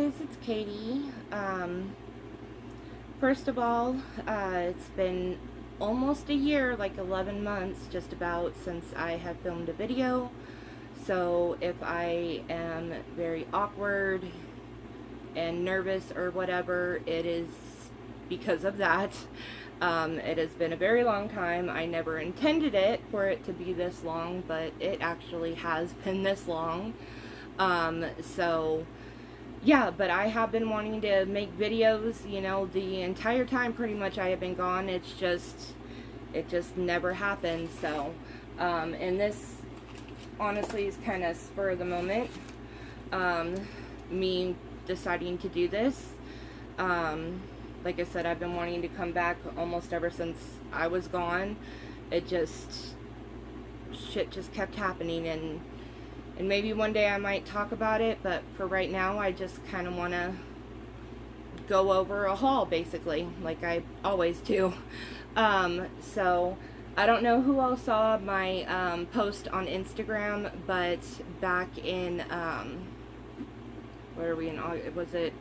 guys, it's Katie. First of all, it's been almost a year, like 11 months just about, since I have filmed a video. So if I am very awkward and nervous or whatever, it is because of that. It has been a very long time. I never intended it for it to be this long, but it actually has been this long. So yeah, but I have been wanting to make videos, you know, the entire time pretty much I have been gone. It just never happened. So, and this honestly is kind of spur of the moment, me deciding to do this. Like I said, I've been wanting to come back almost ever since I was gone. Shit just kept happening, and maybe one day I might talk about it, but for right now I just kind of want to go over a haul, basically, like I always do. So I don't know who all saw my post on Instagram, but back in, where are we in August? Was it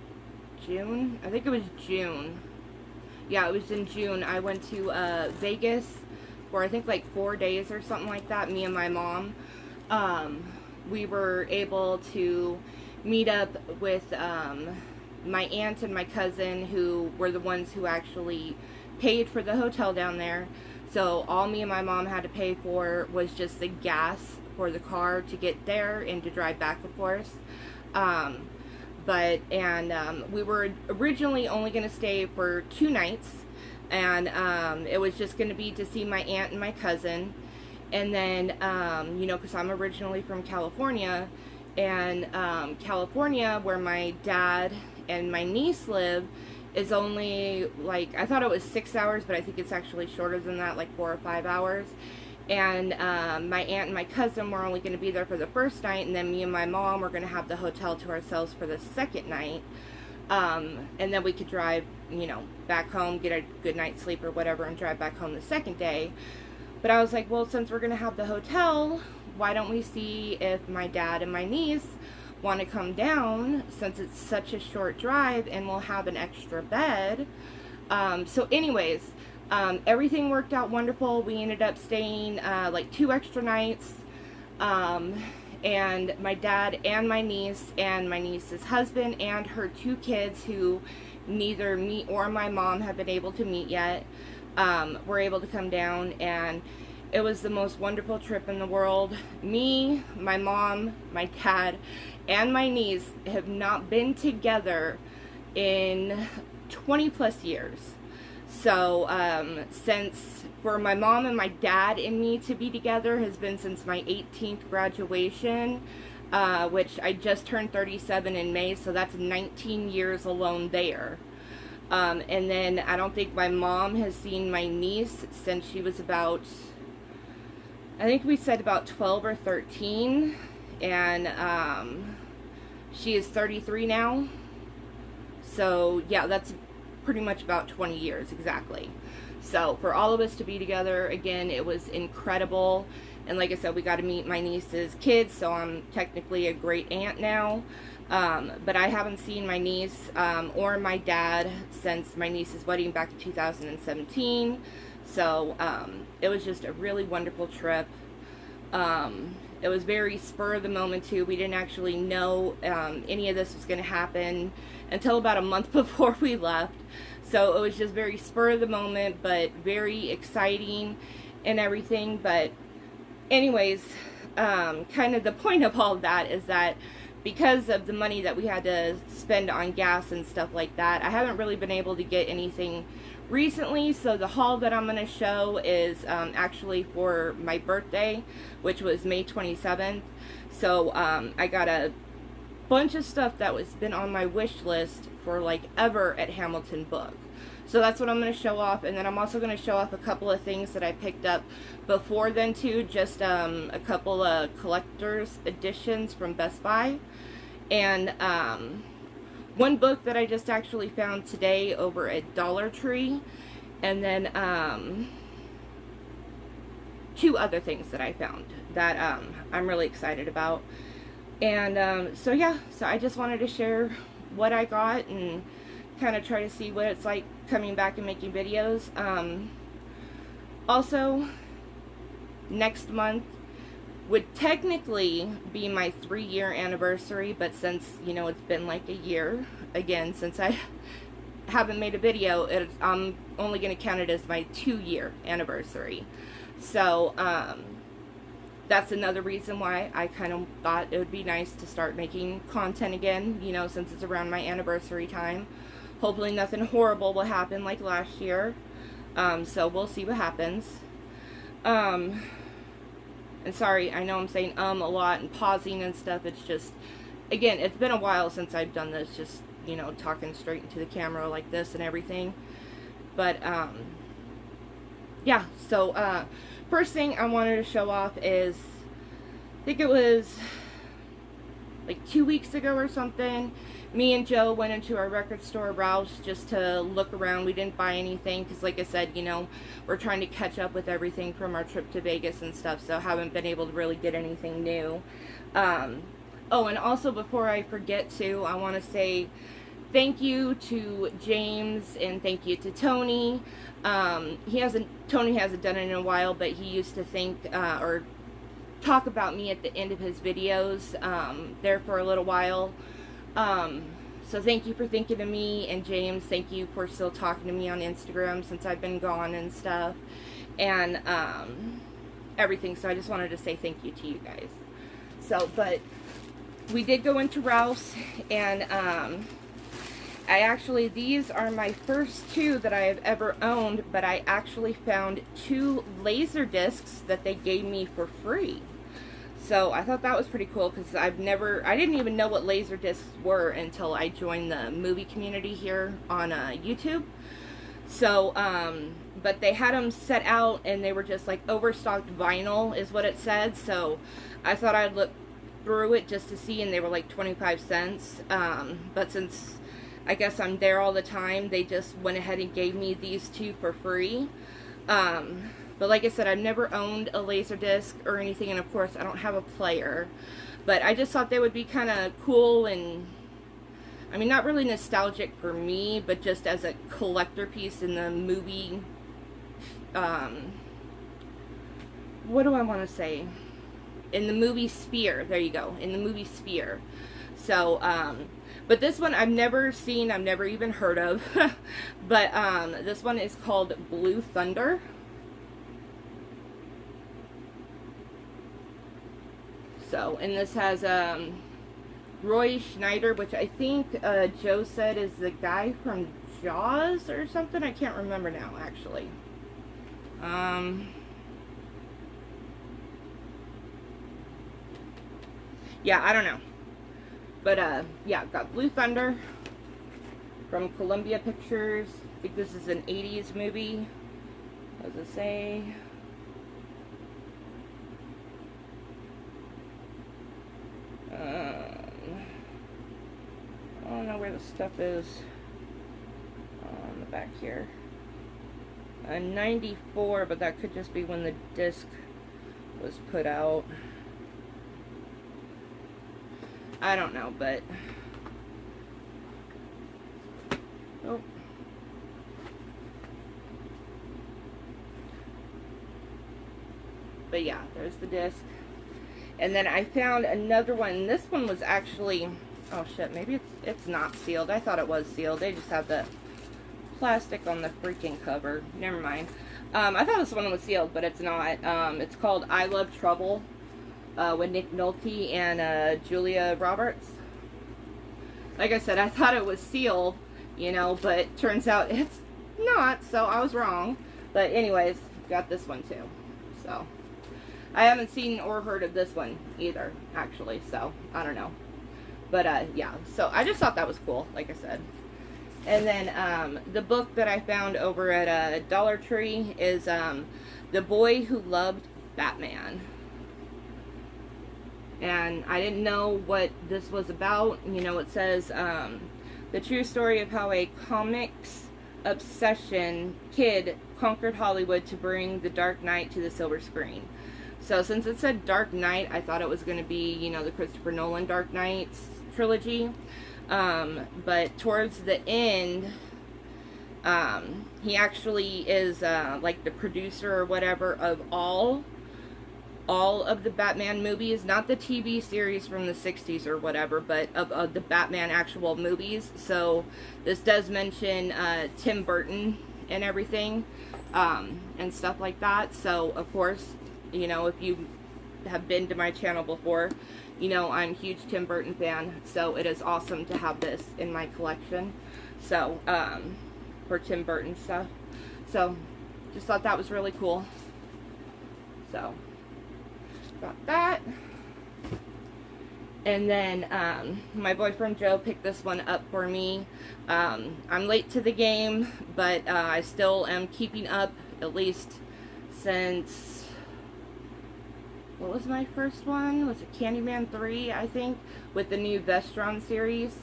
June? I think it was June. Yeah, it was in June. I went to Vegas for I think like 4 days or something like that, me and my mom. We were able to meet up with my aunt and my cousin, who were the ones who actually paid for the hotel down there. So all me and my mom had to pay for was just the gas for the car to get there and to drive back, of course. We were originally only going to stay for 2 nights, and it was just going to be to see my aunt and my cousin. And then, you know, because I'm originally from California, and California, where my dad and my niece live, is only, like, I thought it was 6 hours, but I think it's actually shorter than that, like 4 or 5 hours. And my aunt and my cousin were only going to be there for the first night, and then me and my mom were going to have the hotel to ourselves for the second night. And then we could drive, you know, back home, get a good night's sleep or whatever, and drive back home the second day. But I was like, well, since we're going to have the hotel, why don't we see if my dad and my niece want to come down, since it's such a short drive, and we'll have an extra bed. So anyways, everything worked out wonderful. We ended up staying like 2 extra nights. And my dad and my niece's husband and her 2 kids, who neither me or my mom have been able to meet yet, were able to come down, and it was the most wonderful trip in the world. Me, my mom, my dad, and my niece have not been together in 20 plus years. So since for my mom and my dad and me to be together has been since my 18th graduation, which I just turned 37 in May, so that's 19 years alone there. And then I don't think my mom has seen my niece since she was about, I think we said about 12 or 13, and she is 33 now. So yeah, that's pretty much about 20 years exactly. So for all of us to be together again, it was incredible. And like I said, we got to meet my niece's kids, so I'm technically a great aunt now. But I haven't seen my niece or my dad since my niece's wedding back in 2017. So it was just a really wonderful trip. It was very spur of the moment too. We didn't actually know any of this was going to happen until about a month before we left. So it was just very spur of the moment, but very exciting and everything. But anyways, kind of the point of all of that is that because of the money that we had to spend on gas and stuff like that, I haven't really been able to get anything recently. So the haul that I'm going to show is actually for my birthday, which was May 27th. So I got a bunch of stuff that was been on my wish list for like ever at Hamilton Book. So that's what I'm going to show off, and then I'm also going to show off a couple of things that I picked up before then too, just a couple of collector's editions from Best Buy, and one book that I just actually found today over at Dollar Tree, and then 2 other things that I found that I'm really excited about. And so yeah, so I just wanted to share what I got and kind of try to see what it's like coming back and making videos. Also, next month would technically be my 3-year anniversary, but since, you know, it's been like a year again since I haven't made a video, I'm only going to count it as my 2-year anniversary. So that's another reason why I kind of thought it would be nice to start making content again, you know, since it's around my anniversary time. Hopefully nothing horrible will happen like last year. So we'll see what happens. And sorry, I know I'm saying a lot and pausing and stuff. It's just, again, it's been a while since I've done this, just, you know, talking straight into the camera like this and everything. But yeah, so first thing I wanted to show off is, I think it was like 2 weeks ago or something, me and Joe went into our record store, Rouse, just to look around. We didn't buy anything because, like I said, you know, we're trying to catch up with everything from our trip to Vegas and stuff, so haven't been able to really get anything new. Oh, and also before I forget to, I want to say thank you to James and thank you to Tony. Tony hasn't done it in a while, but he used to think or talk about me at the end of his videos there for a little while. So thank you for thinking of me, and James, thank you for still talking to me on Instagram since I've been gone and stuff, and everything. So I just wanted to say thank you to you guys. So, but we did go into Rouse, and these are my first 2 that I have ever owned, but I actually found 2 laser discs that they gave me for free. So I thought that was pretty cool because I didn't even know what laser discs were until I joined the movie community here on YouTube. So, but they had them set out and they were just like overstocked vinyl is what it said. So I thought I'd look through it just to see, and they were like 25 cents. But since I guess I'm there all the time, they just went ahead and gave me these 2 for free. But like I said, I've never owned a Laserdisc or anything, and of course I don't have a player. But I just thought they would be kind of cool, and I mean, not really nostalgic for me, but just as a collector piece in the movie, what do I want to say? In the movie sphere, there you go, in the movie sphere. So, but this one I've never seen, I've never even heard of, but this one is called Blue Thunder. So, and this has Roy Schneider, which I think Joe said is the guy from Jaws or something. I can't remember now, actually. Yeah, I don't know. But, yeah, got Blue Thunder from Columbia Pictures. I think this is an 80s movie. What does it say? I don't know where the stuff is on the back here. 94, but that could just be when the disc was put out. I don't know, but oh. But yeah, there's the disc. And then I found another one. This one was actually, oh shit, maybe it's not sealed. I thought it was sealed. They just have the plastic on the freaking cover. Never mind. I thought this one was sealed, but it's not. It's called I Love Trouble with Nick Nolte and Julia Roberts. Like I said, I thought it was sealed, you know, but turns out it's not, so I was wrong. But anyways, got this one too. So I haven't seen or heard of this one either, actually, so I don't know. But yeah, so I just thought that was cool, like I said. And then the book that I found over at Dollar Tree is The Boy Who Loved Batman. And I didn't know what this was about. You know, it says the true story of how a comics obsession kid conquered Hollywood to bring the Dark Knight to the silver screen. So since it said Dark Knight, I thought it was going to be, you know, the Christopher Nolan Dark Knight trilogy. But towards the end, he actually is like the producer or whatever of all of the Batman movies, not the TV series from the 60s or whatever, but of the Batman actual movies. So this does mention Tim Burton and everything, and stuff like that. So of course, you know, if you have been to my channel before, you know I'm a huge Tim Burton fan, so it is awesome to have this in my collection. So for Tim Burton stuff, so just thought that was really cool. So got that. And then my boyfriend Joe picked this one up for me. I'm late to the game, but I still am keeping up, at least since, what was my first one? Was it Candyman 3, I think, with the new Vestron series.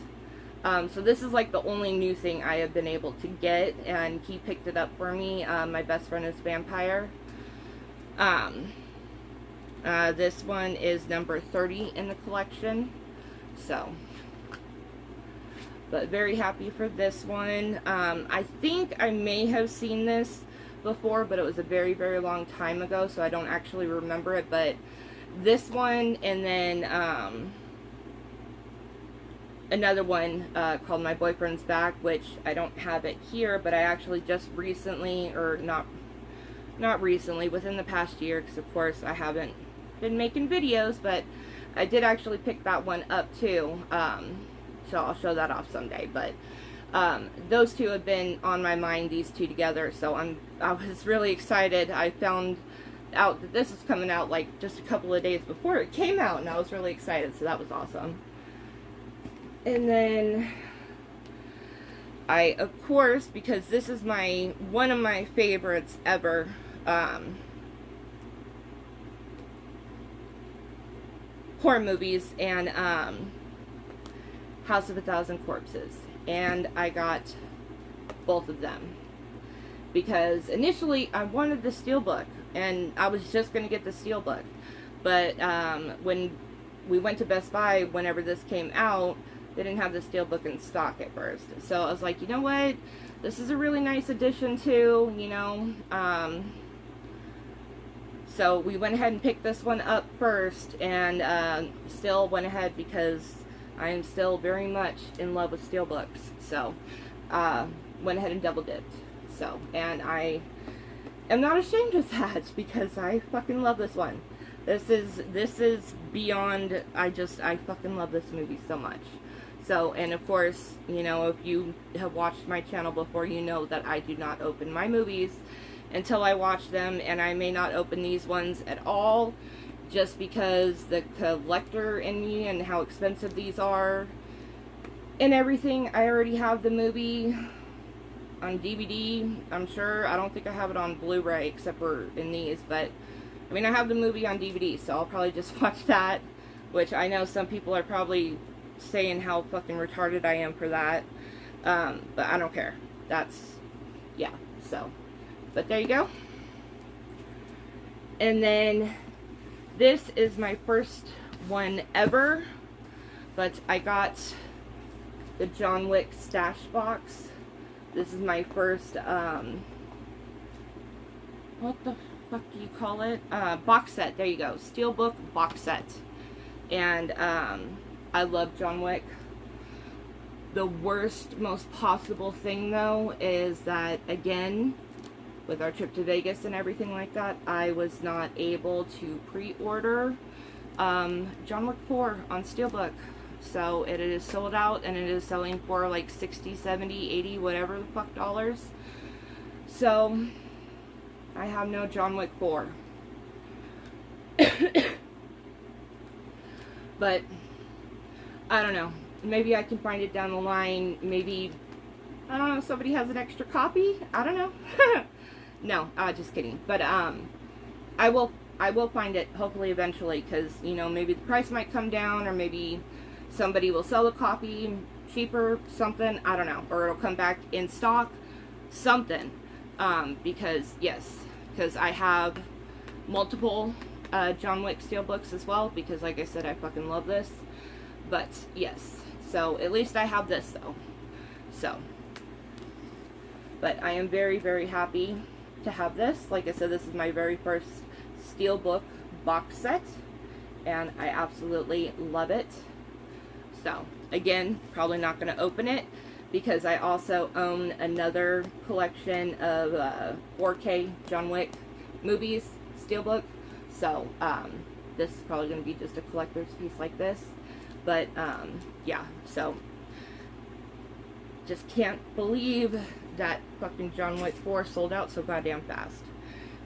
So this is like the only new thing I have been able to get, and he picked it up for me. My best friend is Vampire. This one is number 30 in the collection, so, but very happy for this one. I think I may have seen this before, but it was a very, very long time ago, so I don't actually remember it. But this one, and then another one called My Boyfriend's Back, which I don't have it here, but I actually just recently, or not recently, within the past year, because of course I haven't been making videos, but I did actually pick that one up too, so I'll show that off someday. But those two have been on my mind, these two together, so I was really excited. I found out that this was coming out like just a couple of days before it came out, and I was really excited, so that was awesome. And then I, of course, because this is one of my favorites ever, horror movies, and House of a Thousand Corpses, and I got both of them because initially I wanted the Steelbook, and I was just going to get the Steelbook, but when we went to Best Buy whenever this came out, they didn't have the Steelbook in stock at first, so I was like, you know what, this is a really nice addition too, you know. So we went ahead and picked this one up first, and still went ahead because I am still very much in love with Steelbooks. So went ahead and double dipped. So, and I am not ashamed of that because I fucking love this one. This is beyond, I fucking love this movie so much. So, and of course, you know, if you have watched my channel before, you know that I do not open my movies until I watch them, and I may not open these ones at all, just because the collector in me and how expensive these are and everything. I already have the movie on DVD, I'm sure. I don't think I have it on Blu-ray except for in these, but I mean, I have the movie on DVD, so I'll probably just watch that, which I know some people are probably saying how fucking retarded I am for that, but I don't care. That's, yeah, so. But there you go. And then this is my first one ever, but I got the John Wick stash box. This is my first, what the fuck do you call it? Box set. There you go. Steelbook box set. And I love John Wick. The worst, most possible thing though is that, again, with our trip to Vegas and everything like that, I was not able to pre-order John Wick 4 on Steelbook. So it is sold out, and it is selling for like 60, 70, 80, whatever the fuck dollars. So I have no John Wick 4. But I don't know. Maybe I can find it down the line. Maybe, I don't know, somebody has an extra copy. I don't know. No, just kidding. But I will find it hopefully eventually, because, you know, maybe the price might come down, or maybe somebody will sell a copy cheaper, something, I don't know, or it'll come back in stock, something. Because yes, because I have multiple John Wick Steelbooks as well, because like I said, I fucking love this. But yes, So at least I have this though. So, but I am very, very happy to have this. Like I said, this is my very first Steelbook box set, and I absolutely love it. So again, probably not going to open it because I also own another collection of 4K John Wick movies, Steelbook. So this is probably going to be just a collector's piece like this. But yeah, so just can't believe that fucking John Wick 4 sold out so goddamn fast.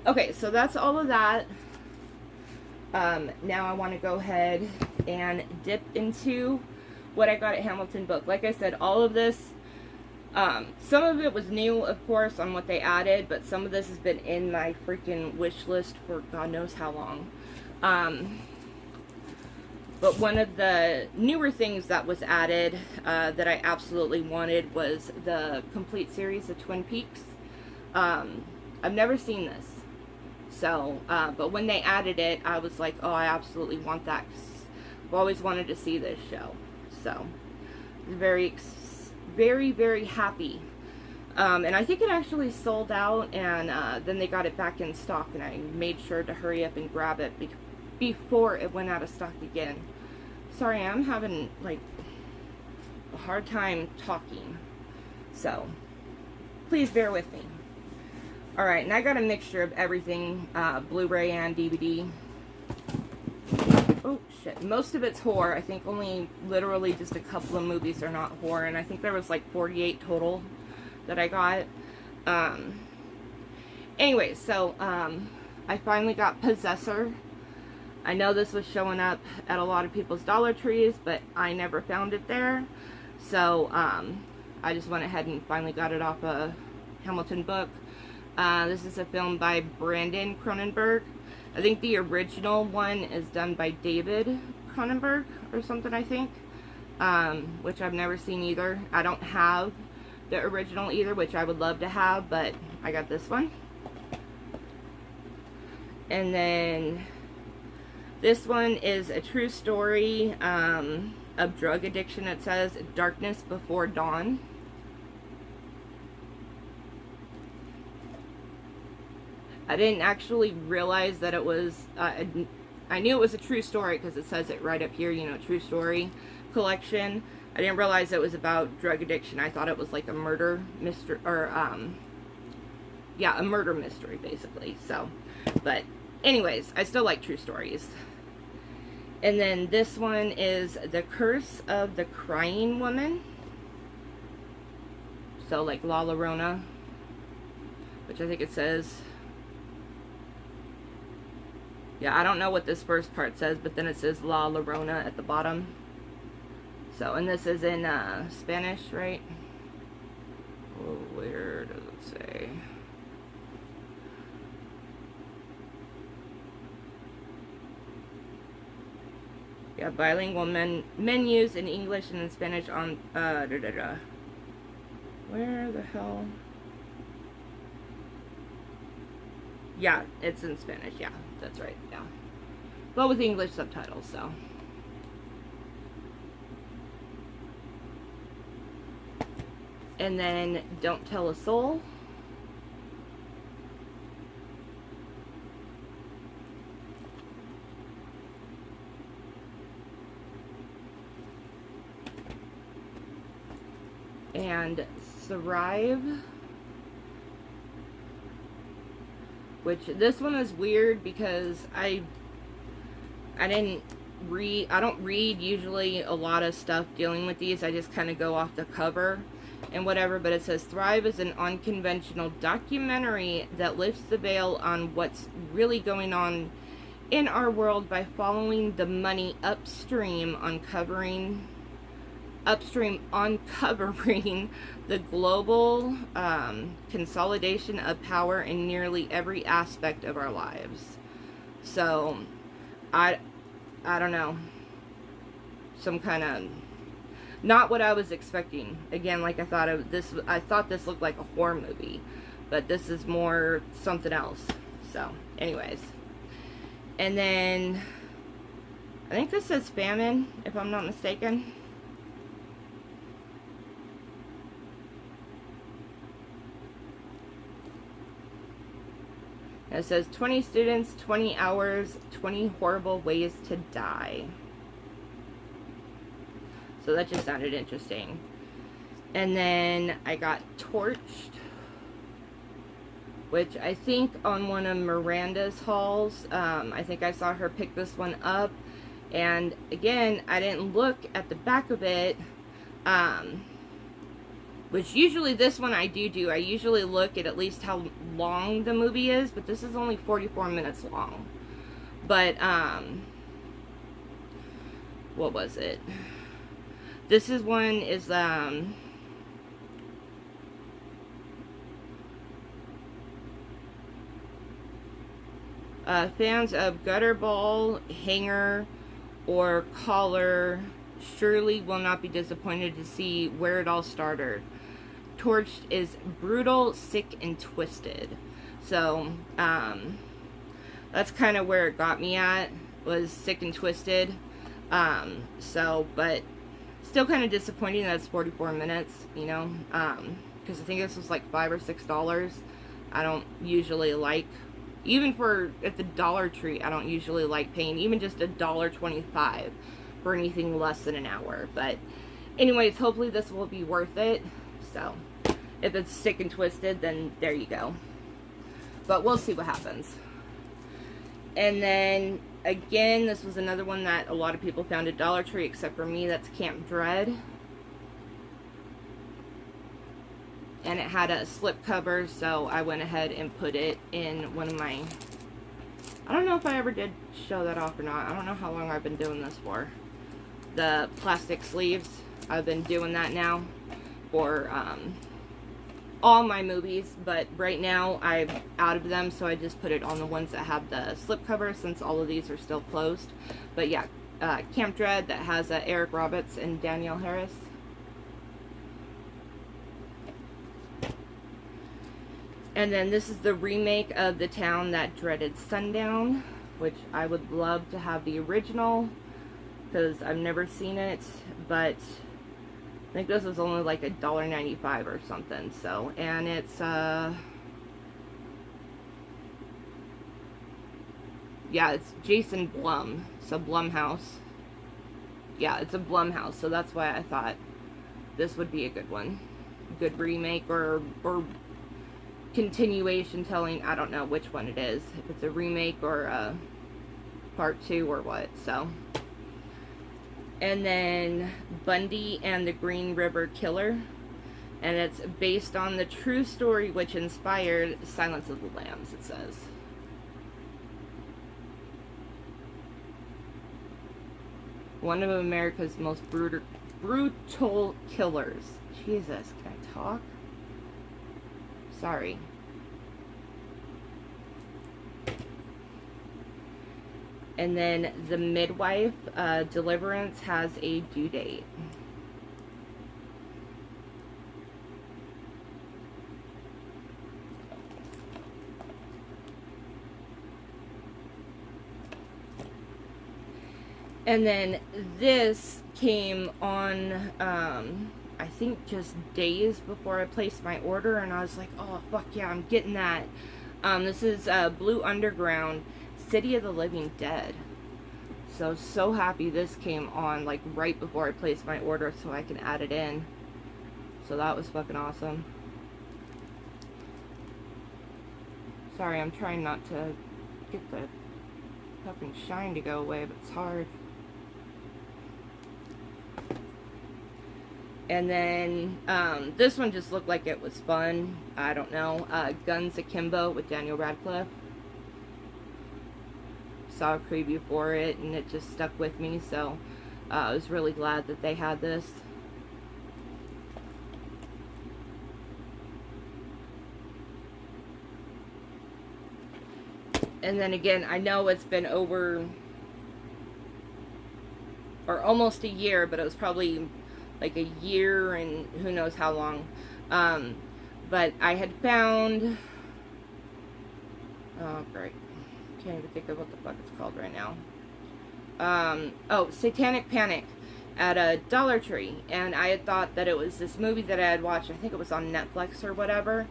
Okay, so that's all of that. Now I want to go ahead and dip into what I got at Hamilton Book. Like I said, all of this, some of it was new, of course, on what they added, but some of this has been in my freaking wish list for God knows how long. But one of the newer things that was added that I absolutely wanted was the complete series of Twin Peaks. I've never seen this. So, but when they added it, I was like, oh, I absolutely want that. 'Cause I've always wanted to see this show. So, very, very happy. And I think it actually sold out, and then they got it back in stock, and I made sure to hurry up and grab it before it went out of stock again. Sorry, I'm having, like, a hard time talking. So, please bear with me. Alright, and I got a mixture of everything, Blu-ray and DVD. Oh, shit. Most of it's horror. I think only literally just a couple of movies are not horror, and I think there was, like, 48 total that I got. Anyway, so, I finally got Possessor. I know this was showing up at a lot of people's Dollar Trees, but I never found it there. So, I just went ahead and finally got it off a Hamilton Book. This is a film by Brandon Cronenberg. I think the original one is done by David Cronenberg or something, I think. Which I've never seen either. I don't have the original either, which I would love to have, but I got this one. And then this one is a true story of drug addiction. It says Darkness Before Dawn. I didn't actually realize that it was, I knew it was a true story because it says it right up here, you know, true story collection. I didn't realize it was about drug addiction. I thought it was like a murder mystery, or, yeah, a murder mystery, basically. So, but anyways, I still like true stories. And then this one is The Curse of the Crying Woman. So, like La Llorona, which I think it says. Yeah, I don't know what this first part says, but then it says La Llorona at the bottom. So, and this is in Spanish, right? Oh, where does it say? Yeah, bilingual menus in English and in Spanish on, Where the hell? Yeah, it's in Spanish, yeah, that's right, yeah. But with English subtitles, so. And then Don't Tell a Soul. And Thrive. Which, this one is weird because I don't read usually a lot of stuff dealing with these. I just kind of go off the cover and whatever, but it says Thrive is an unconventional documentary that lifts the veil on what's really going on in our world by following the money upstream, uncovering the global consolidation of power in nearly every aspect of our lives. So, I don't know. Some kind of, not what I was expecting. Again, like I thought this looked like a horror movie, but this is more something else. So, anyways. And then, I think this says Famine, if I'm not mistaken. And it says 20 students, 20 hours, 20 horrible ways to die. So that just sounded interesting. And then I got Torched, which I think on one of Miranda's hauls, I think I saw her pick this one up. And again, I didn't look at the back of it, which usually this one I do. I usually look at least how long the movie is, but this is only 44 minutes long. But, what was it? This is one is, fans of Gutterball, Hanger, or Collar surely will not be disappointed to see where it all started. Torched is brutal, sick, and twisted. So, that's kind of where it got me at, was sick and twisted. But still kind of disappointing that it's 44 minutes, you know, because I think this was like $5 or $6. I don't usually like, even for at the Dollar Tree, I don't usually like paying even just $1.25 for anything less than an hour. But anyways, hopefully this will be worth it. So if it's sick and twisted, then there you go. But we'll see what happens. And then again, this was another one that a lot of people found at Dollar Tree, except for me. That's Camp Dread. And it had a slip cover, so I went ahead and put it in one of my... I don't know if I ever did show that off or not. I don't know how long I've been doing this for. The plastic sleeves. I've been doing that now for all my movies, but right now I'm out of them, so I just put it on the ones that have the slip cover, since all of these are still closed. But yeah, Camp Dread, that has Eric Roberts and Danielle Harris. And then this is the remake of The Town That Dreaded Sundown, which I would love to have the original, because I've never seen it, but I think this was only like $1.95 or something. So, and it's yeah, it's Jason Blum, so Blumhouse. Yeah, it's a Blumhouse, so that's why I thought this would be a good one, good remake or continuation telling. I don't know which one it is, if it's a remake or a part 2 or what. So, and then Bundy and the Green River Killer, and it's based on the true story which inspired Silence of the Lambs, it says. One of America's most brutal killers. Jesus, can I talk? Sorry. And then The Midwife, Deliverance has a due date. And then this came on, I think just days before I placed my order, and I was like, oh, fuck yeah, I'm getting that. This is Blue Underground, City of the Living Dead. So happy this came on, like, right before I placed my order so I can add it in. So that was fucking awesome. Sorry, I'm trying not to get the fucking shine to go away, but it's hard. And then, this one just looked like it was fun. I don't know. Guns Akimbo with Daniel Radcliffe. Saw a preview for it, and it just stuck with me, so I was really glad that they had this. And then again, I know it's been over, or almost a year, but it was probably like a year and who knows how long. But I had found, oh great, can't even think of what the fuck it's called right now. Oh, Satanic Panic. at a Dollar Tree, and I had thought that it was this movie that I had watched. I think it was on Netflix or whatever,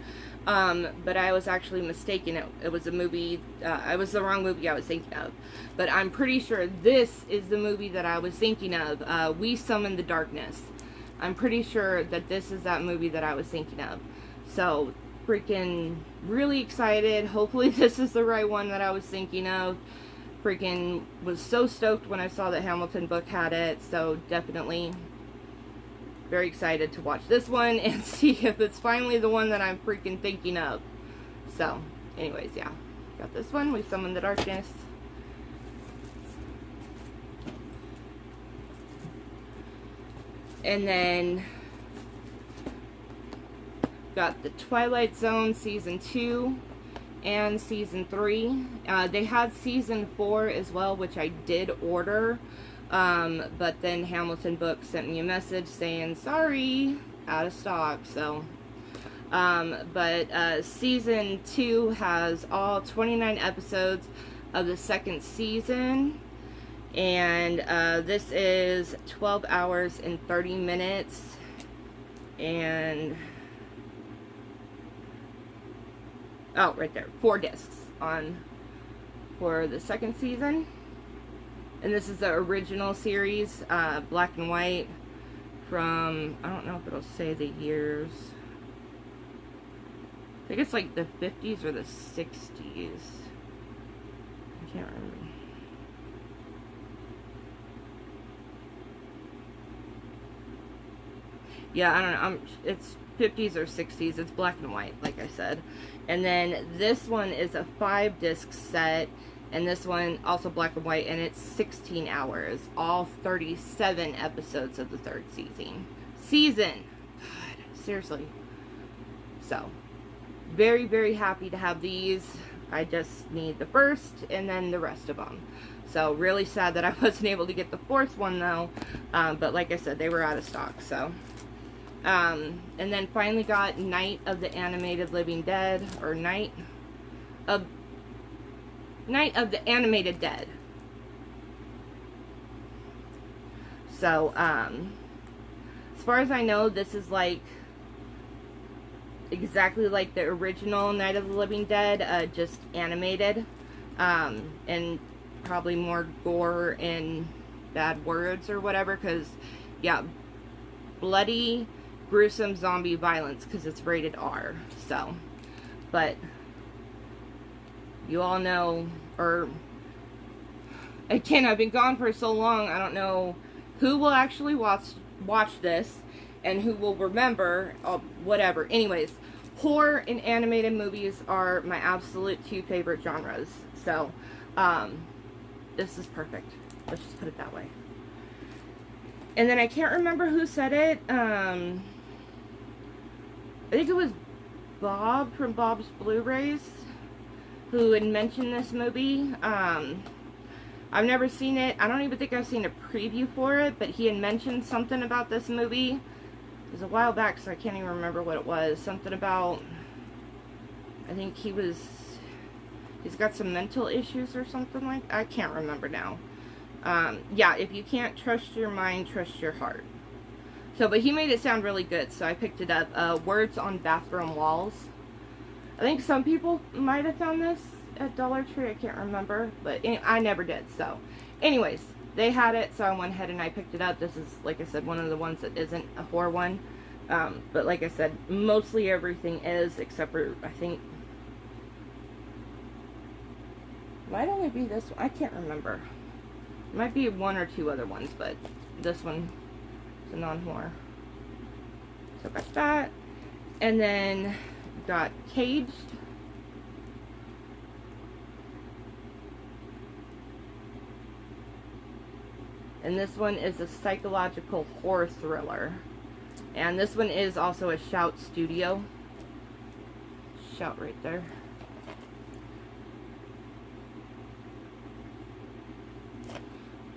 but I was actually mistaken. It was a movie, it was the wrong movie I was thinking of, but I'm pretty sure this is the movie that I was thinking of, We Summon the Darkness. I'm pretty sure that this is that movie that I was thinking of. So, freaking really excited. Hopefully this is the right one that I was thinking of. Freaking was so stoked when I saw that Hamilton book had it, so definitely very excited to watch this one and see if it's finally the one that I'm freaking thinking of. So, anyways, yeah. Got this one, We Summon the Darkness. And then got the Twilight Zone Season 2 and Season 3. They had Season 4 as well, which I did order. But then Hamilton Books sent me a message saying, sorry, out of stock. So, Season 2 has all 29 episodes of the second season. And this is 12 hours and 30 minutes. And oh, right there, 4 discs for the second season. And this is the original series, black and white, from, I don't know if it'll say the years. I think it's like the 50s or the 60s. I can't remember. Yeah, I don't know. It's 50s or 60s. It's black and white, like I said. And then this one is a 5-disc set. And this one, also black and white, and it's 16 hours. All 37 episodes of the third season. God, seriously. So, very, very happy to have these. I just need the first, and then the rest of them. So, really sad that I wasn't able to get the 4th one, though. But like I said, they were out of stock, so. And then finally got Night of the Animated Living Dead, or Night of the Animated Dead. So, as far as I know, this is like exactly like the original Night of the Living Dead, just animated, and probably more gore and bad words or whatever, because, yeah, bloody, gruesome zombie violence, because it's rated R. So, but you all know, or again, I've been gone for so long, I don't know who will actually watch this and who will remember, whatever. Anyways, horror and animated movies are my absolute 2 favorite genres. So, this is perfect. Let's just put it that way. And then I can't remember who said it. I think it was Bob from Bob's Blu-rays who had mentioned this movie. I've never seen it. I don't even think I've seen a preview for it, but he had mentioned something about this movie. It was a while back, so I can't even remember what it was. Something about, I think he's got some mental issues or something like that. I can't remember now. Yeah, if you can't trust your mind, trust your heart. So, but he made it sound really good, so I picked it up. Words on Bathroom Walls. I think some people might have found this at Dollar Tree. I can't remember, but I never did. So, anyways, they had it, so I went ahead and I picked it up. This is, like I said, one of the ones that isn't a horror one. But like I said, mostly everything is, except for, I think, might only be this one. I can't remember. It might be 1 or 2 other ones, but this one is a non-horror. So got that. And then got Caged. And this one is a psychological horror thriller. And this one is also a Shout Studio. Shout right there.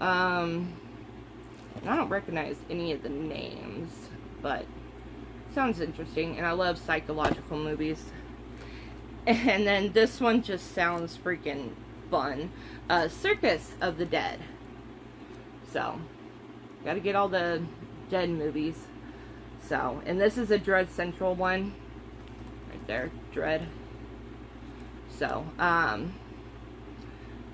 I don't recognize any of the names, but sounds interesting, and I love psychological movies. And then this one just sounds freaking fun. Circus of the Dead. So, Gotta get all the dead movies. So, and this is a Dread Central one. Right there, Dread. So,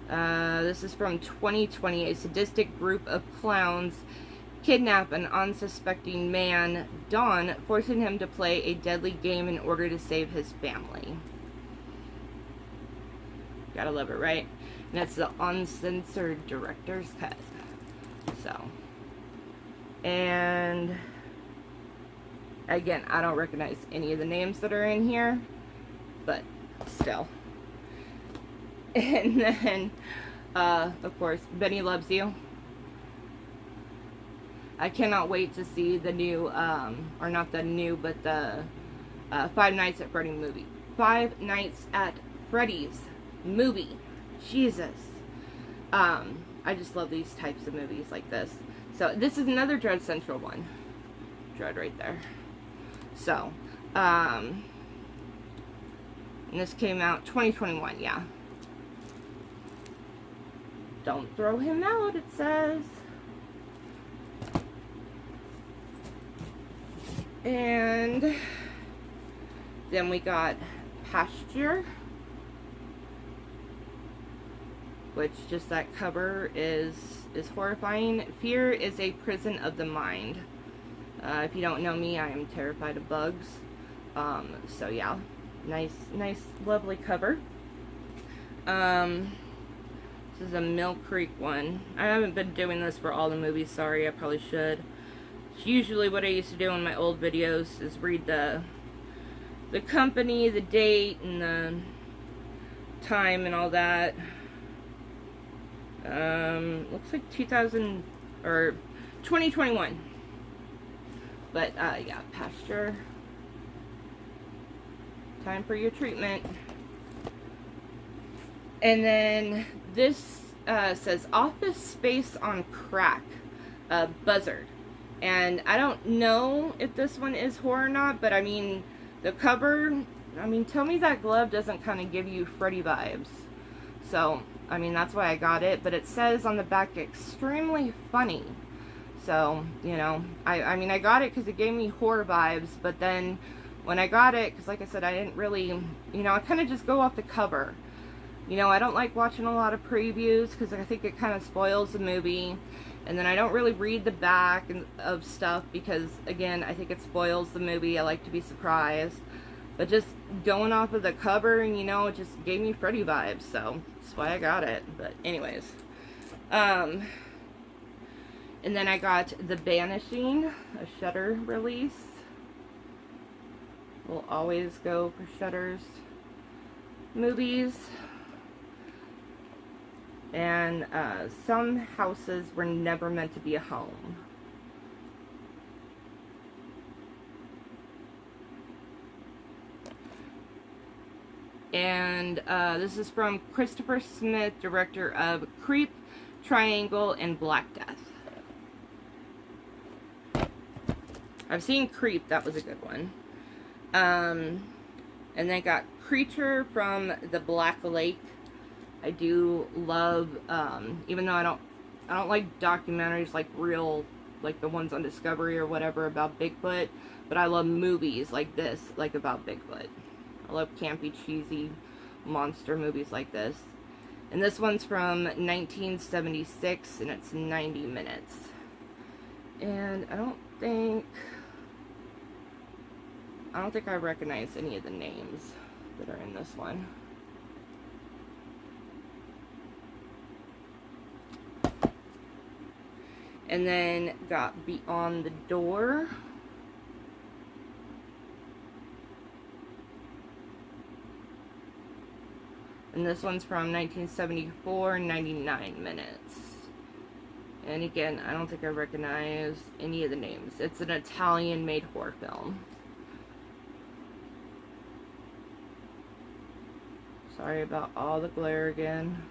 this is from 2020. A sadistic group of clowns kidnap an unsuspecting man, Don, forcing him to play a deadly game in order to save his family. Gotta love it, right? And that's the uncensored director's cut. So, and again, I don't recognize any of the names that are in here, but still. And then, of course, Benny Loves You. I cannot wait to see the new, or not the new, but the Five Nights at Freddy's movie. Five Nights at Freddy's movie. Jesus. I just love these types of movies like this. So, this is another Dread Central one. Dread right there. So, and this came out 2021, yeah. Don't throw him out, it says. And then we got Pasture, which just that cover is horrifying. Fear is a prison of the mind. If you don't know me, I am terrified of bugs. So yeah, nice, lovely cover. This is a Mill Creek one. I haven't been doing this for all the movies, sorry, I probably should. It's usually what I used to do in my old videos, is read the company, the date, and the time and all that. Looks like 2000, or 2021. But, yeah, Pasture. Time for your treatment. And then this says Office Space on Crack, Buzzard. And I don't know if this one is horror or not, but I mean, the cover, I mean, tell me that glove doesn't kind of give you Freddy vibes. So, I mean, that's why I got it. But it says on the back, extremely funny. So, you know, I mean, I got it because it gave me horror vibes. But then when I got it, because like I said, I didn't really, you know, I kind of just go off the cover. You know, I don't like watching a lot of previews because I think it kind of spoils the movie. And then I don't really read the back of stuff because, again, I think it spoils the movie. I like to be surprised. But just going off of the cover, and you know, it just gave me Freddy vibes. So, that's why I got it. But anyways. And then I got The Banishing, a Shudder release. We'll always go for Shudder's movies. And Some Houses Were Never Meant to Be a Home. And this is from Christopher Smith, director of Creep, Triangle, and Black Death. I've seen Creep, that was a good one. And then got Creature from the Black Lake. I do love, even though I don't like documentaries like real, like the ones on Discovery or whatever about Bigfoot, but I love movies like this, like about Bigfoot. I love campy, cheesy monster movies like this. And this one's from 1976, and it's 90 minutes. And I don't think I recognize any of the names that are in this one. And then got Beyond the Door. And this one's from 1974, 99 minutes. And again, I don't think I recognize any of the names. It's an Italian-made horror film. Sorry about all the glare again.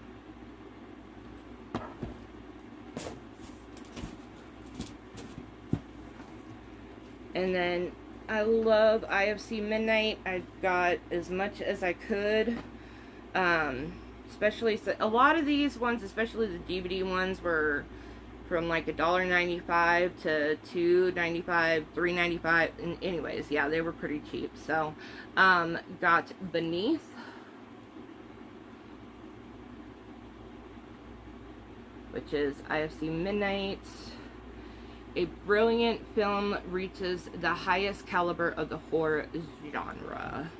And then I love IFC Midnight. I got as much as I could. Especially, a lot of these ones, especially the DVD ones, were from like $1.95 to $2.95, $3.95. And anyways, yeah, they were pretty cheap. So, got Beneath. Which is IFC Midnight. A brilliant film reaches the highest caliber of the horror genre.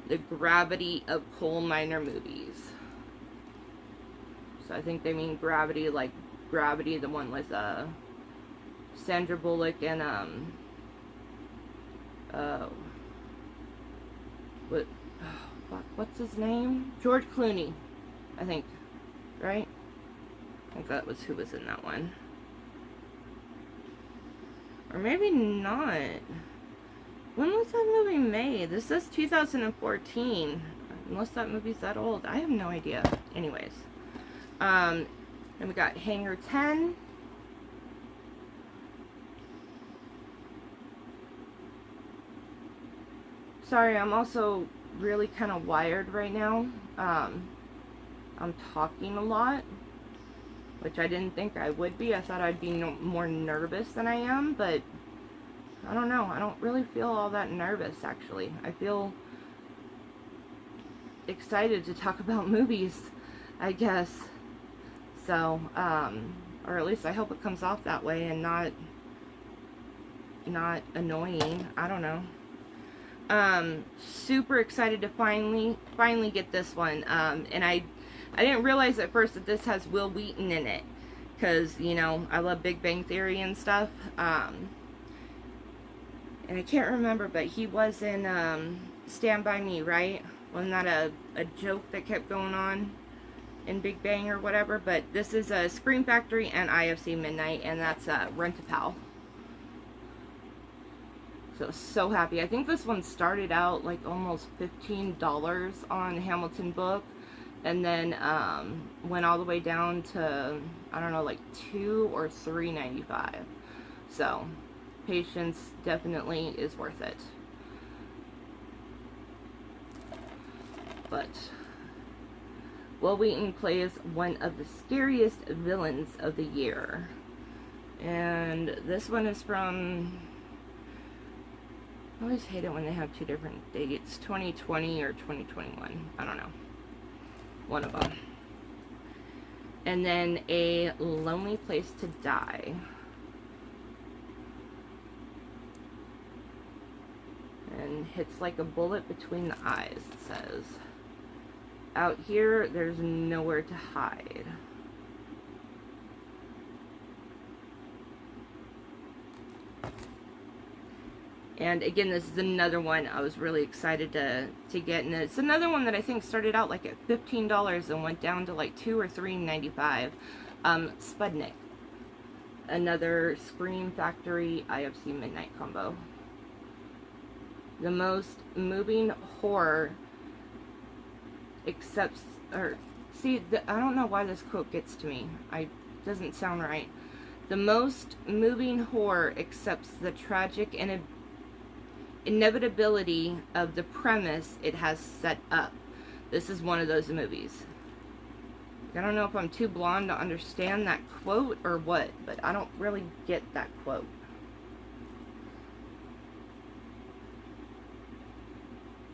The gravity of coal miner movies. So I think they mean Gravity, like Gravity, the one with Sandra Bullock and what's his name? George Clooney, I think, right? I think that was who was in that one. Or maybe not. When was that movie made? This says 2014. Unless that movie's that old. I have no idea. Anyways. Then we got Hangar 10. Sorry, I'm also really kind of wired right now. I'm talking a lot, which I didn't think I would be. I thought I'd be more nervous than I am, but I don't know. I don't really feel all that nervous, actually. I feel excited to talk about movies, I guess. So, or at least I hope it comes off that way and not annoying. I don't know. Super excited to finally get this one. And I didn't realize at first that this has Will Wheaton in it, because, you know, I love Big Bang Theory and stuff. And I can't remember, but he was in Stand By Me, right? Wasn't that a joke that kept going on in Big Bang or whatever? But this is Scream Factory and IFC Midnight, and that's Rent-A-Pal. So happy. I think this one started out like almost $15 on Hamilton Book, and then went all the way down to, I don't know, like $2 or $3.95. So patience definitely is worth it. But Will Wheaton plays one of the scariest villains of the year, and this one is from, I always hate it when they have two different dates, 2020 or 2021, I don't know, one of them. And then A Lonely Place to Die. And hits like a bullet between the eyes, it says. Out here, there's nowhere to hide. And again, this is another one I was really excited to get. And it's another one that I think started out like at $15 and went down to like $2 or $3.95. Sputnik. Another Scream Factory IFC Midnight combo. The most moving horror accepts, or see, I don't know why this quote gets to me. Doesn't sound right. The most moving horror accepts the tragic and inevitability of the premise it has set up. This is one of those movies. I don't know if I'm too blonde to understand that quote or what, but I don't really get that quote.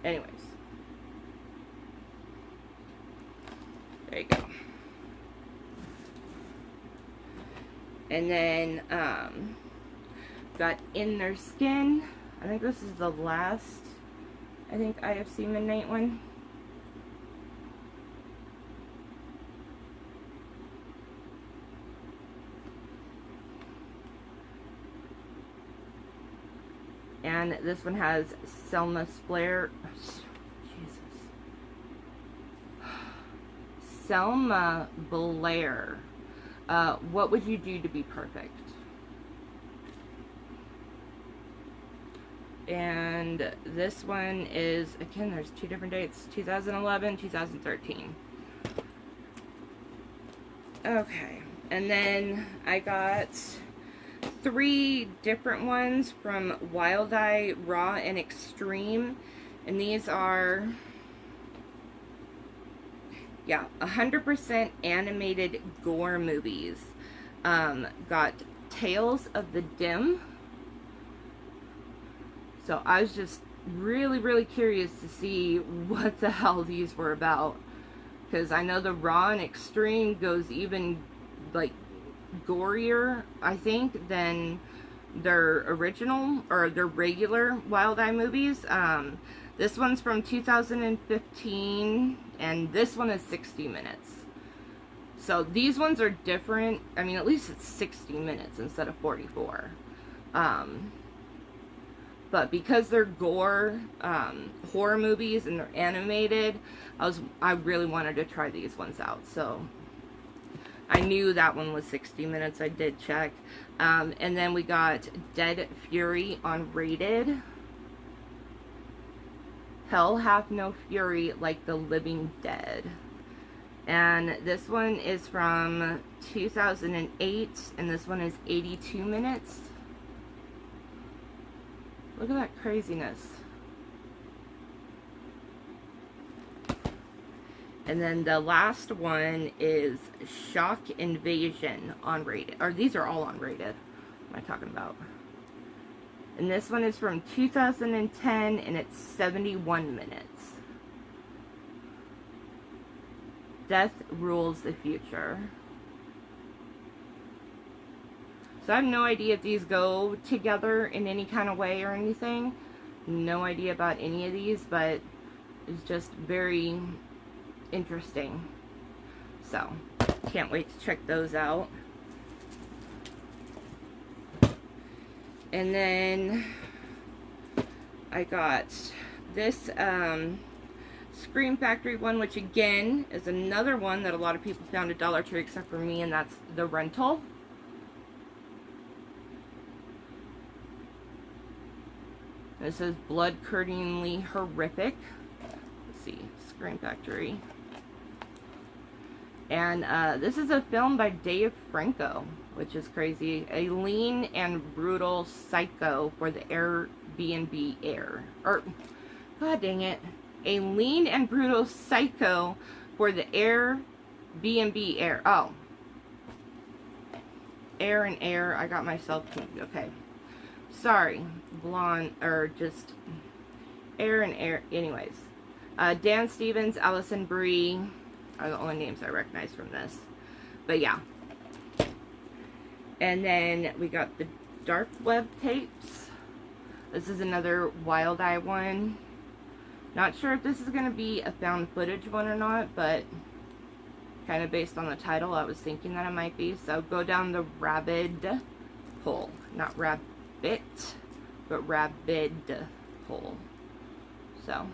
Anyways. There you go. And then, got In Their Skin. I think this is the last, IFC Midnight one. And this one has Selma Blair. Jesus. Selma Blair. What would you do to be perfect? And this one is, again, there's two different dates, 2011, 2013. Okay, and then I got 3 different ones from Wild Eye, Raw, and Extreme. And these are, yeah, 100% animated gore movies. Got Tales of the Dim. So I was just really curious to see what the hell these were about, because I know the Raw and Extreme goes even like gorier, I think, than their original or their regular Wild Eye movies. This one's from 2015 and this one is 60 minutes. So these ones are different. I mean, at least it's 60 minutes instead of 44. But because they're gore horror movies and they're animated, I really wanted to try these ones out. So I knew that one was 60 minutes. I did check. And then we got Dead Fury on Rated. Hell Hath No Fury Like the Living Dead. And this one is from 2008, and this one is 82 minutes. Look at that craziness. And then the last one is Shock Invasion on Rated. Or these are all on Rated. What am I talking about? And this one is from 2010 and it's 71 minutes. Death Rules the Future. So I have no idea if these go together in any kind of way or anything. No idea about any of these, but it's just very interesting. So, can't wait to check those out. And then I got this Scream Factory one, which again is another one that a lot of people found at Dollar Tree except for me, and that's The Rental. This is blood-curdlingly horrific. Let's see, Scream Factory. And this is a film by Dave Franco, which is crazy. A lean and brutal psycho for the Airbnb heir. Or, god dang it. A lean and brutal psycho for the Airbnb heir. Oh. Heir and heir. I got myself confused. Okay. Sorry. Blonde, or just heir and heir. Anyways. Dan Stevens, Allison Brie are the only names I recognize from this. But yeah. And then we got the Dark Web Tapes. This is another Wild Eye one. Not sure if this is going to be a found footage one or not, but kind of based on the title, I was thinking that it might be. So go down the rabid hole. Not rabbit, but rabid hole. So.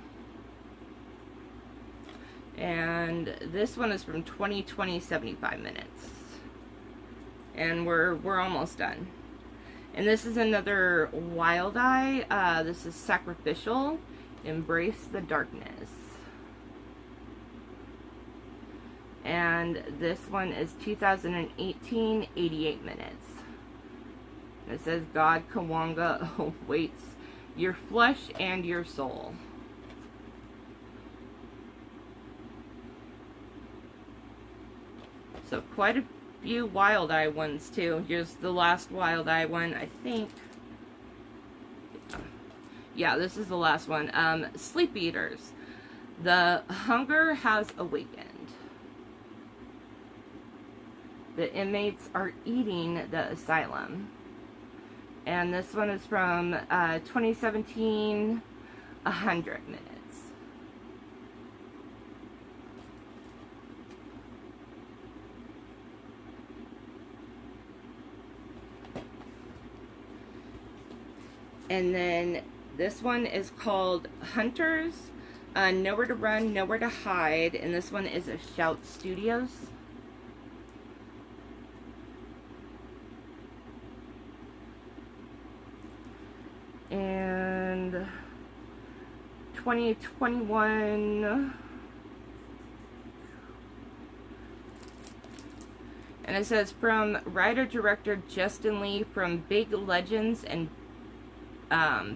And this one is from 2020, 75 minutes. And we're almost done. And this is another Wild Eye. This is Sacrificial. Embrace the Darkness. And this one is 2018, 88 minutes. It says God Kawanga awaits your flesh and your soul. So quite a few Wild Eye ones too. Here's the last Wild Eye one, I think. Yeah, this is the last one. Sleep Eaters. The hunger has awakened. The inmates are eating the asylum. And this one is from 2017, 100 minutes. And then this one is called Hunters, Nowhere to Run, Nowhere to Hide, and this one is a Shout Studios. And 2021, and it says from writer-director Justin Lee, from Big Legends and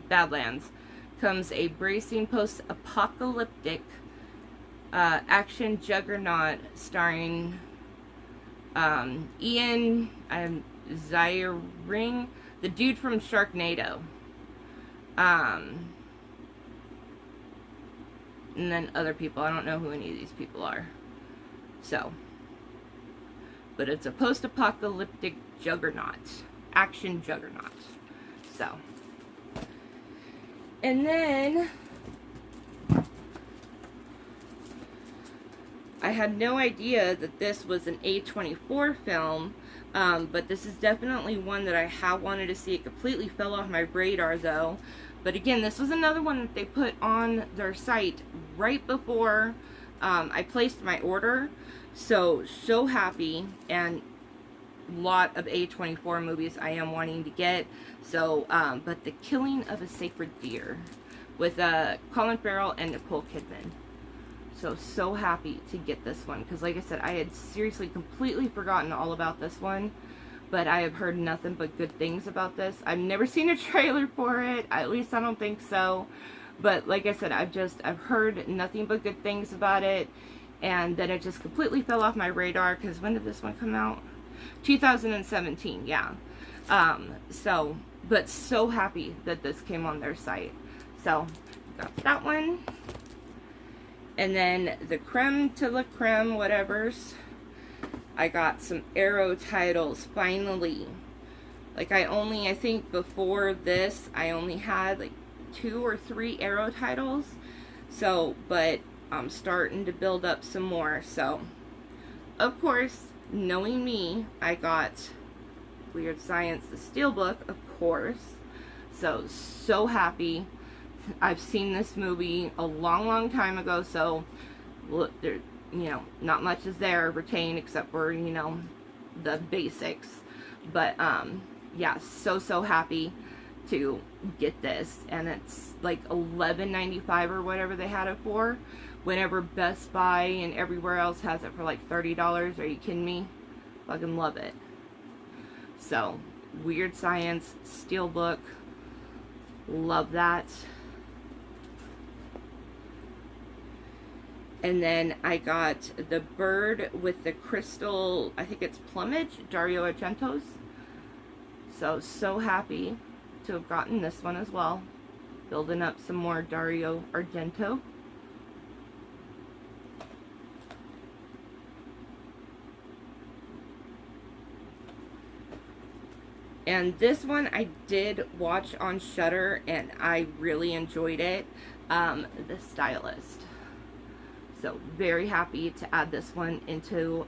Badlands comes a bracing post-apocalyptic action juggernaut starring Ian Ziering, the dude from Sharknado. And then other people. I don't know who any of these people are. So, but it's a post-apocalyptic juggernaut. Action juggernaut. So, and then I had no idea that this was an A24 film, but this is definitely one that I have wanted to see. It completely fell off my radar though. But again, this was another one that they put on their site right before I placed my order. So happy, and lot of A24 movies I am wanting to get. So, but The Killing of a Sacred Deer with Colin Farrell and Nicole Kidman. So happy to get this one, because like I said, I had seriously completely forgotten all about this one, but I have heard nothing but good things about this. I've never seen a trailer for it, at least I don't think so, but like I said, I've heard nothing but good things about it, and then it just completely fell off my radar, because when did this one come out? 2017, yeah. But so happy that this came on their site. So, got that one. And then the creme to la creme whatevers. I got some Arrow titles, finally. Like I think before this, I only had like 2 or 3 Arrow titles. So, but I'm starting to build up some more. So, of course, knowing me, I got Weird Science, the Steelbook, of course. So happy. I've seen this movie a long time ago, so look, there, not much is there retained except for, the basics. But yeah, so happy to get this, and it's like $11.95 or whatever they had it for. Whenever Best Buy and everywhere else has it for like $30, are you kidding me? Fucking love it. So, Weird Science Steelbook, love that. And then I got The Bird with the Crystal, I think it's Plumage, Dario Argento's. So happy to have gotten this one as well. Building up some more Dario Argento. And this one I did watch on Shudder, and I really enjoyed it. The Stylist. So very happy to add this one into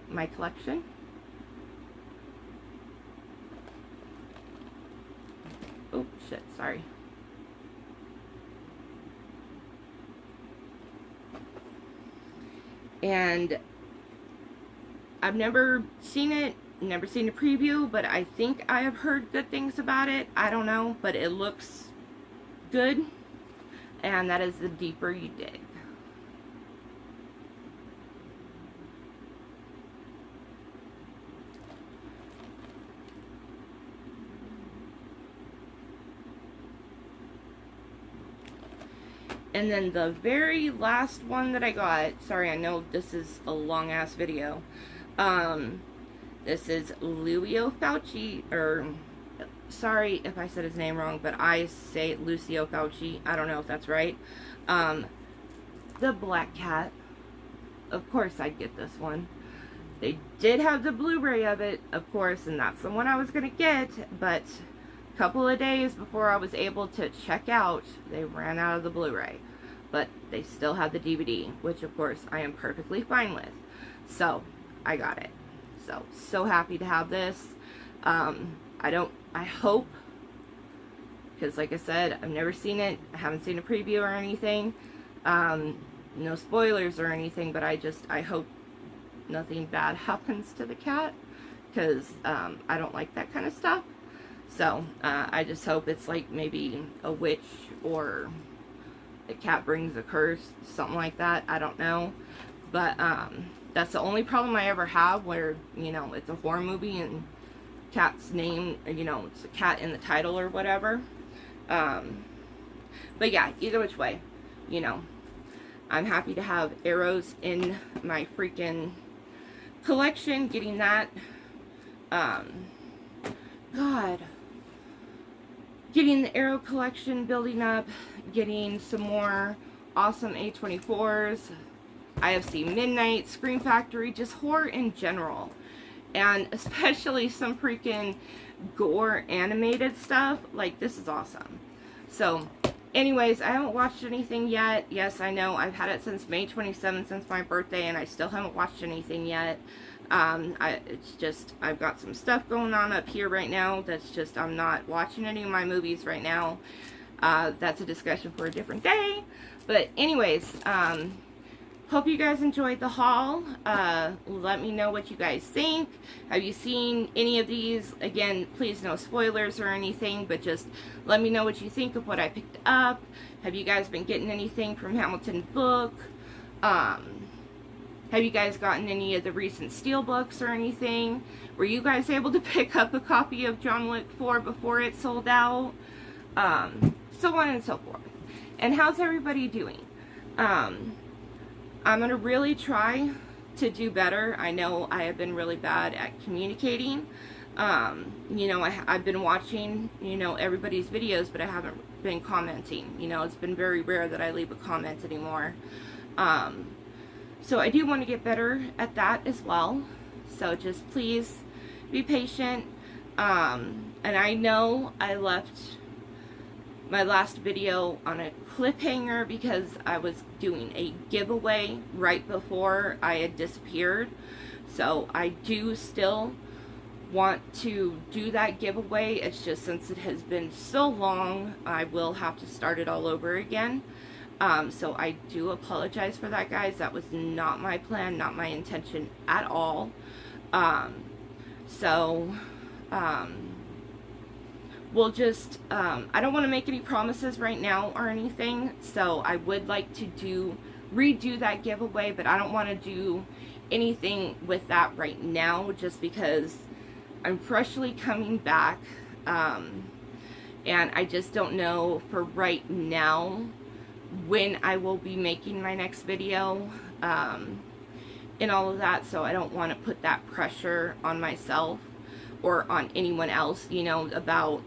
my collection. Oh shit, sorry. And I've never seen it, never seen a preview, but I think I have heard good things about it. I don't know, but it looks good. And that is The Deeper You Dig. And then the very last one that I got, sorry, I know this is a long ass video. This is Lucio Fulci, or sorry if I said his name wrong, but I say Lucio Fulci. I don't know if that's right. The Black Cat. Of course I'd get this one. They did have the Blu-ray of it, of course, and that's the one I was gonna get, but a couple of days before I was able to check out, they ran out of the Blu-ray. But they still have the DVD, which of course I am perfectly fine with. So, I got it. So happy to have this. I hope, because like I said, I've never seen it. I haven't seen a preview or anything. No spoilers or anything, but I hope nothing bad happens to the cat, because I don't like that kind of stuff. So, I just hope it's like maybe a witch, or the cat brings a curse, something like that. I don't know. But, that's the only problem I ever have, where, it's a horror movie and cat's name, it's a cat in the title or whatever. But yeah, either which way, I'm happy to have arrows in my freaking collection, getting that. God. Getting the Arrow collection building up, getting some more awesome A24s, IFC Midnight, Scream Factory, just horror in general. And especially some freaking gore animated stuff. Like, this is awesome. So, anyways, I haven't watched anything yet. Yes, I know, I've had it since May 27th, since my birthday, and I still haven't watched anything yet. It's just, I've got some stuff going on up here right now. That's just, I'm not watching any of my movies right now. That's a discussion for a different day. But anyways, hope you guys enjoyed the haul. Let me know what you guys think. Have you seen any of these? Again, please no spoilers or anything, but just let me know what you think of what I picked up. Have you guys been getting anything from Hamilton Book? Have you guys gotten any of the recent Steelbooks or anything? Were you guys able to pick up a copy of John Wick 4 before it sold out? So on and so forth. And how's everybody doing? I'm going to really try to do better. I know I have been really bad at communicating. You know, I've been watching, you know, everybody's videos, but I haven't been commenting. You know, it's been very rare that I leave a comment anymore. So I do want to get better at that as well. So just please be patient. And I know I left my last video on a cliffhanger because I was doing a giveaway right before I had disappeared. So I do still want to do that giveaway. It's just since it has been so long, I will have to start it all over again. So I do apologize for that, guys. That was not my plan, not my intention at all. We'll just, I don't want to make any promises right now or anything, so I would like to redo that giveaway, but I don't want to do anything with that right now, just because I'm freshly coming back, and I just don't know for right now when I will be making my next video, and all of that, so I don't want to put that pressure on myself or on anyone else, you know, about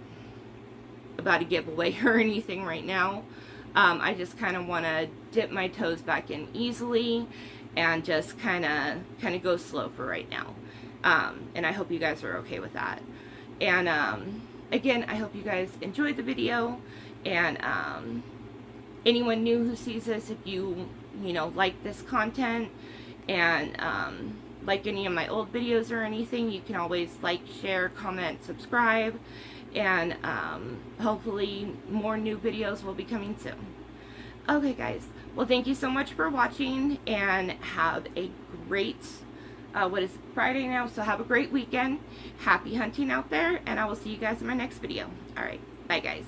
a giveaway or anything right now. I just kind of want to dip my toes back in easily and just kind of go slow for right now. And I hope you guys are okay with that. And again, I hope you guys enjoyed the video, and anyone new who sees this, if you know, like this content and like any of my old videos or anything, you can always like, share, comment, subscribe, and hopefully more new videos will be coming soon. Okay, guys, well, thank you so much for watching, and have a great what is Friday now, so have a great weekend. Happy hunting out there, and I will see you guys in my next video. All right, bye, guys.